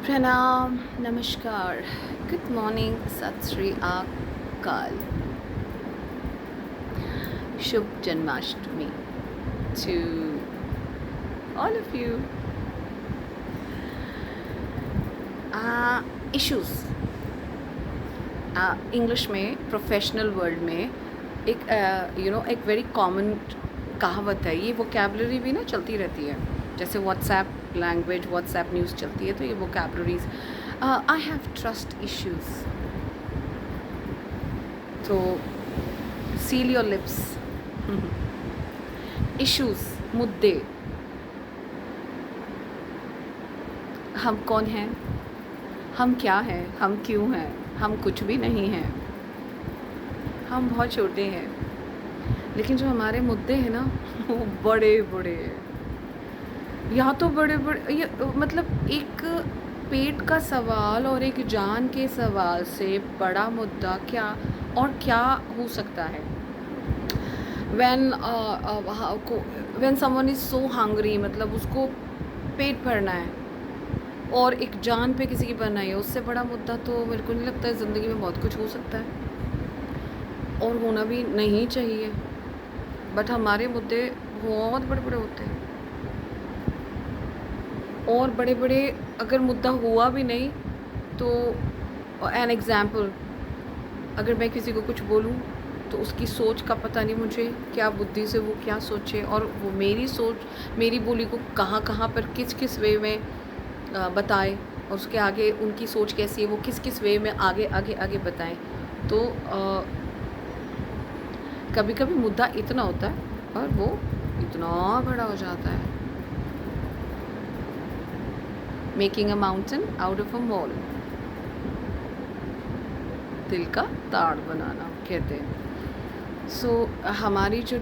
प्रणाम, नमस्कार, good morning, Sat Sri Akal, शुभ Janmashtami to all of you. Issues English में प्रोफेशनल वर्ल्ड में एक एक वेरी कॉमन कहावत है। ये वोकेबलरी भी ना चलती रहती है, जैसे व्हाट्सएप लैंग्वेज, व्हाट्सएप न्यूज़ चलती है, तो ये vocabularies I have trust issues, तो सील योर लिप्स। इश्यूज, मुद्दे, हम कौन हैं, हम क्या हैं, हम क्यों हैं, हम कुछ भी नहीं हैं, हम बहुत छोटे हैं, लेकिन जो हमारे मुद्दे हैं ना वो बड़े बड़े हैं। या तो बड़े बड़े, ये मतलब एक पेट का सवाल और एक जान के सवाल से बड़ा मुद्दा क्या और क्या हो सकता है। when someone is so hungry, मतलब उसको पेट भरना है और एक जान पे किसी की बनाई है, उससे बड़ा मुद्दा तो मेरे को नहीं लगता है। ज़िंदगी में बहुत कुछ हो सकता है और होना भी नहीं चाहिए, बट हमारे मुद्दे बहुत बड़े बड़े होते हैं। और बड़े बड़े अगर मुद्दा हुआ भी नहीं तो एन एग्ज़ाम्पल, अगर मैं किसी को कुछ बोलूँ तो उसकी सोच का पता नहीं मुझे, क्या बुद्धि से वो क्या सोचे, और वो मेरी सोच, मेरी बोली को कहाँ कहाँ पर किस किस वे में बताए, और उसके आगे उनकी सोच कैसी है वो किस किस वे में आगे आगे आगे बताएं। तो कभी कभी मुद्दा इतना होता है और वो इतना बड़ा हो जाता है। Making a mountain out of a mall, दिल का ताड़ बनाना कहते हैं। सो हमारी जो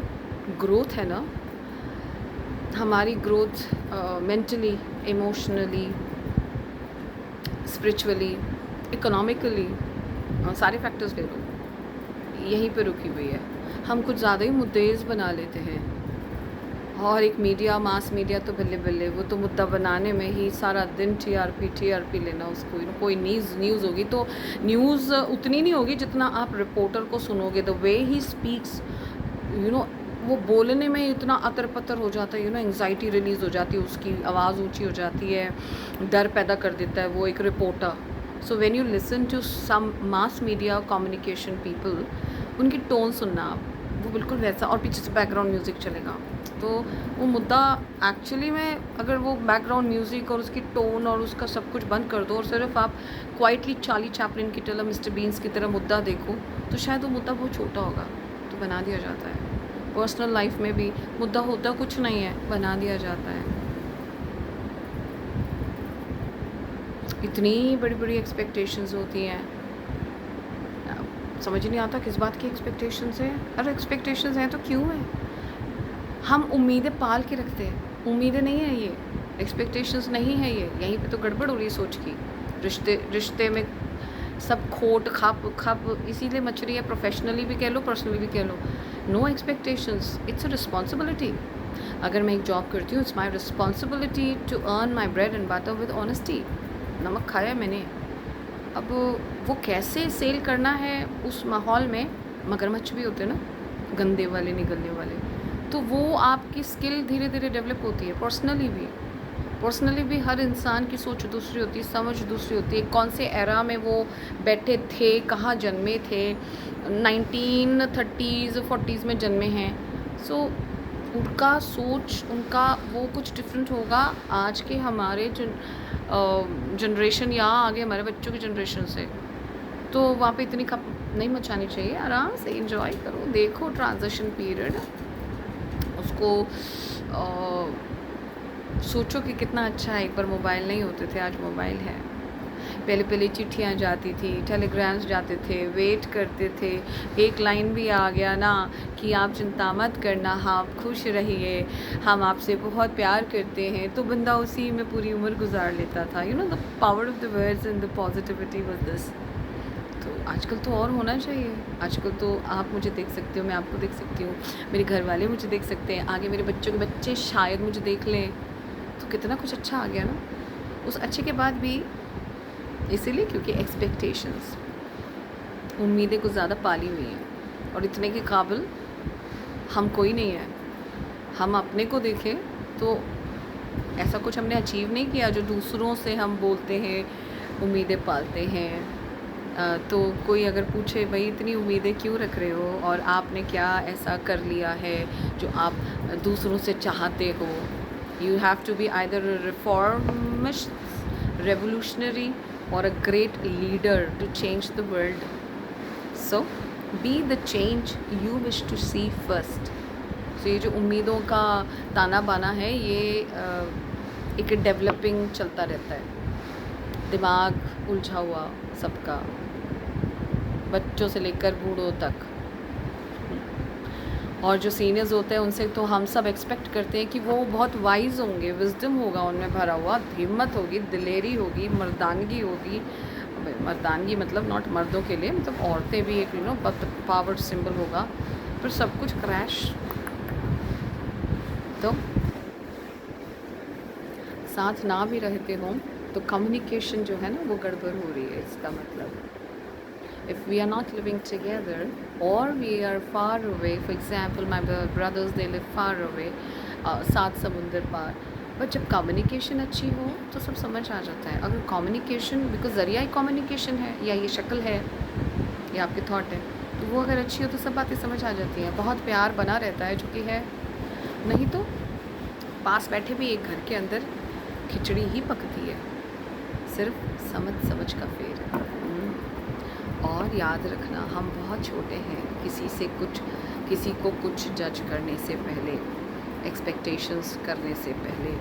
ग्रोथ है ना, हमारी growth mentally, emotionally, spiritually, economically, सारे फैक्टर्स ले लो, यहीं पे रुकी हुई है। हम कुछ ज़्यादा ही मुद्देज बना लेते हैं, और एक मीडिया, मास मीडिया तो बल्ले बल्ले, वो तो मुद्दा बनाने में ही सारा दिन टीआरपी लेना उसको। कोई न्यूज़ होगी तो न्यूज़ उतनी नहीं होगी जितना आप रिपोर्टर को सुनोगे, द वे ही स्पीक्स, वो बोलने में इतना अतर पतर हो जाता है, एंग्जाइटी रिलीज़ हो जाती है, उसकी आवाज़ ऊंची हो जाती है, डर पैदा कर देता है वो एक रिपोर्टर। So when you listen to some mass media communication people, उनकी टोन सुनना आप, वो बिल्कुल वैसा, और पीछे से बैकग्राउंड म्यूज़िक चलेगा, तो वो मुद्दा एक्चुअली में, अगर वो बैकग्राउंड म्यूज़िक और उसकी टोन और उसका सब कुछ बंद कर दो और सिर्फ आप क्वाइटली चार्ली चैपलिन की तरह, मिस्टर बीन्स की तरह मुद्दा देखो, तो शायद वो मुद्दा बहुत छोटा होगा, तो बना दिया जाता है। पर्सनल लाइफ में भी मुद्दा होता कुछ नहीं है, बना दिया जाता है। इतनी बड़ी बड़ी एक्सपेक्टेशंस होती हैं, समझ नहीं आता किस बात की एक्सपेक्टेशंस है। अरे एक्सपेक्टेशंस हैं तो क्यों है, हम उम्मीदें पाल के रखते हैं, उम्मीदें नहीं है ये, एक्सपेक्टेशंस नहीं है ये। यहीं पे तो गड़बड़ हो रही है सोच की। रिश्ते में सब खोट खप इसीलिए मच रही है, प्रोफेशनली भी कह लो, पर्सनली भी कह लो। No expectations, it's a responsibility. अगर मैं एक जॉब करती हूँ, it's my responsibility to earn my bread and butter with honesty. नमक खाया मैंने, अब वो कैसे सेल करना है उस माहौल में, मगरमच्छ भी होते हैं ना, गंदे वाले, निगलने वाले, तो वो आपकी स्किल धीरे धीरे डेवलप होती है। पर्सनली भी हर इंसान की सोच दूसरी होती है, समझ दूसरी होती है, कौन से एरा में वो बैठे थे, कहाँ जन्मे थे, 1930s 40s में जन्मे हैं, सो उनका सोच, उनका वो कुछ डिफरेंट होगा आज के हमारे जनरेशन या आगे हमारे बच्चों की जनरेशन से। तो वहाँ पे इतनी खप नहीं मचानी चाहिए, आराम से एंजॉय करो, देखो ट्रांजिशन पीरियड, उसको सोचो कि कितना अच्छा है। एक बार मोबाइल नहीं होते थे, आज मोबाइल है। पहले चिट्ठियाँ जाती थी, टेलीग्राम्स जाते थे, वेट करते थे, एक लाइन भी आ गया ना कि आप चिंता मत करना, आप खुश रहिए, हम आपसे बहुत प्यार करते हैं, तो बंदा उसी में पूरी उम्र गुजार लेता था। The power of the words and the positivity was this. तो आजकल तो और होना चाहिए। आजकल तो आप मुझे देख सकते हो, मैं आपको देख सकती हूँ, मेरे घर वाले मुझे देख सकते हैं, आगे मेरे बच्चों के बच्चे शायद मुझे देख लें, तो कितना कुछ अच्छा आ गया ना। उस अच्छे के बाद भी इसीलिए क्योंकि एक्सपेक्टेशंस, उम्मीदें कुछ ज़्यादा पाली हुई हैं और इतने के काबिल हम कोई नहीं है। हम अपने को देखें तो ऐसा कुछ हमने अचीव नहीं किया जो दूसरों से हम बोलते हैं उम्मीदें पालते हैं। तो कोई अगर पूछे भाई इतनी उम्मीदें क्यों रख रहे हो और आपने क्या ऐसा कर लिया है जो आप दूसरों से चाहते हो। You have to be either reformist, revolutionary और a great leader to change the world. So be the change you wish to see first. तो ये जो उम्मीदों का ताना बाना है ये एक डेवलपिंग चलता रहता है, दिमाग उलझा हुआ सबका, बच्चों से लेकर बूढ़ों तक। और जो सीनियर्स होते हैं उनसे तो हम सब एक्सपेक्ट करते हैं कि वो बहुत वाइज होंगे, विजडम होगा उनमें भरा हुआ, हिम्मत होगी, दिलेरी होगी, मर्दानगी होगी। मर्दानगी मतलब नॉट मर्दों के लिए, मतलब औरतें भी एक पावर सिंबल होगा, पर सब कुछ क्रैश। तो साथ ना भी रहते हों तो कम्युनिकेशन जो है ना वो गड़बड़ हो रही है। इसका मतलब if we are not living together or we are far away, for example my brothers they live far away, सात समुंदर पार, बट जब कम्युनिकेशन अच्छी हो तो सब समझ आ जाता है। अगर कम्युनिकेशन बिकॉज ज़रिया ही कम्युनिकेशन है या ये शक्ल है या आपके थॉट है, तो वो अगर अच्छी हो तो सब बातें समझ आ जाती हैं, बहुत प्यार बना रहता है, जो कि है। नहीं तो पास बैठे भी एक घर के अंदर खिचड़ी ही पकती है, सिर्फ समझ का फेर है। और याद रखना हम बहुत छोटे हैं, किसी को कुछ जज करने से पहले, एक्सपेक्टेशंस करने से पहले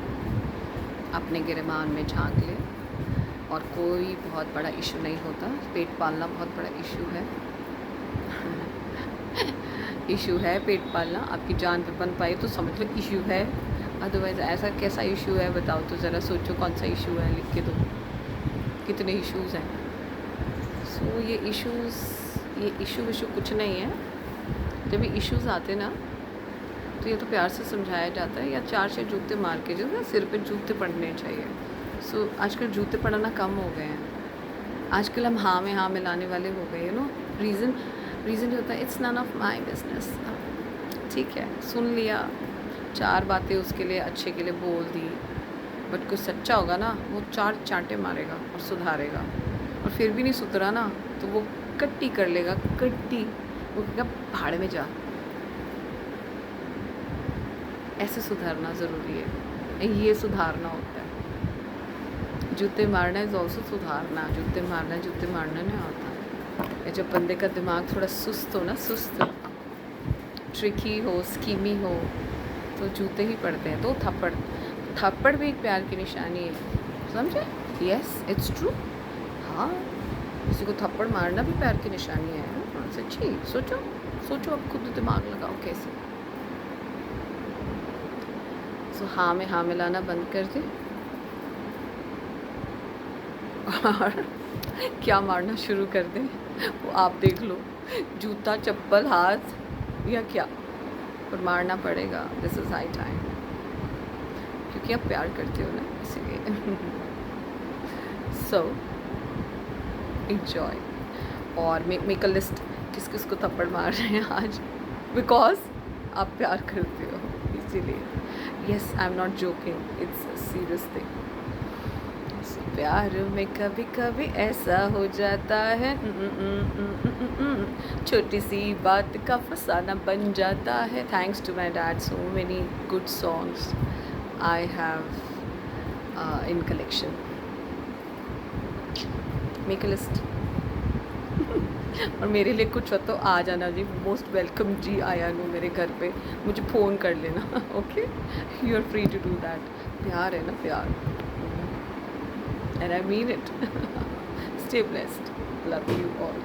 अपने गिरमान में झांक ले। और कोई बहुत बड़ा इशू नहीं होता, पेट पालना बहुत बड़ा इशू है। इशू है पेट पालना, आपकी जान पे बन पाए तो समझ लो इशू है, अदरवाइज़ ऐसा कैसा इशू है बताओ तो ज़रा सोचो कौन सा इशू है, लिख के दो कितने इश्यूज़ हैं। सो ये इशू विशू कुछ नहीं है। जब ये इश्यूज़ आते ना तो ये तो प्यार से समझाया जाता है या चार से जूते मार के, जो ना सिर पे जूते पड़ने चाहिए। सो आजकल जूते पड़ना कम हो गए हैं, आजकल हम हाँ में हाँ मिलाने वाले हो गए। रीज़न जो होता है it's none of my business. ठीक है, सुन लिया, चार बातें उसके लिए अच्छे के लिए बोल दी, बट कोई सच्चा होगा ना वो चार चांटे मारेगा और सुधारेगा। और फिर भी नहीं सुधरा ना तो वो कट्टी कर लेगा, कट्टी, वो कहेगा भाड़ में जा। ऐसे सुधारना ज़रूरी है, ये सुधारना होता है। जूते मारना इज़ ऑल्सो सुधारना, जूते मारना नहीं होता। जब बंदे का दिमाग थोड़ा सुस्त हो ना, सुस्त ट्रिकी हो, स्कीमी हो, तो जूते ही पड़ते हैं। तो थप्पड़ भी एक प्यार की निशानी है, समझे? Yes it's true. हाँ, किसी को थप्पड़ मारना भी प्यार की निशानी है। सच्ची सोचो अब खुद दिमाग लगाओ कैसे। सो हाँ में हाँ मिलाना बंद कर दे और क्या मारना शुरू कर दे वो आप देख लो, जूता, चप्पल, हाथ या क्या, पर मारना पड़ेगा। दिस इज़ हाई टाइम, क्योंकि आप प्यार करते हो ना, इसीलिए। सो एंजॉय और मेक अ लिस्ट किस किस को थप्पड़ मार रहे हैं आज, बिकॉज आप प्यार करते हो, इसीलिए। Yes, I am not joking, it's a serious thing. प्यार में कभी कभी ऐसा हो जाता है, छोटी सी बात का फसाना बन जाता है। Thanks to my dad, so many good songs I have in collection. Make a list. और मेरे लिए कुछ हो तो आ जाना जी, मोस्ट वेलकम जी। आया नो मेरे घर पे, मुझे फ़ोन कर लेना। Okay, you are free to do that. प्यार है ना, प्यार, and I mean it. Stay blessed. Love you all.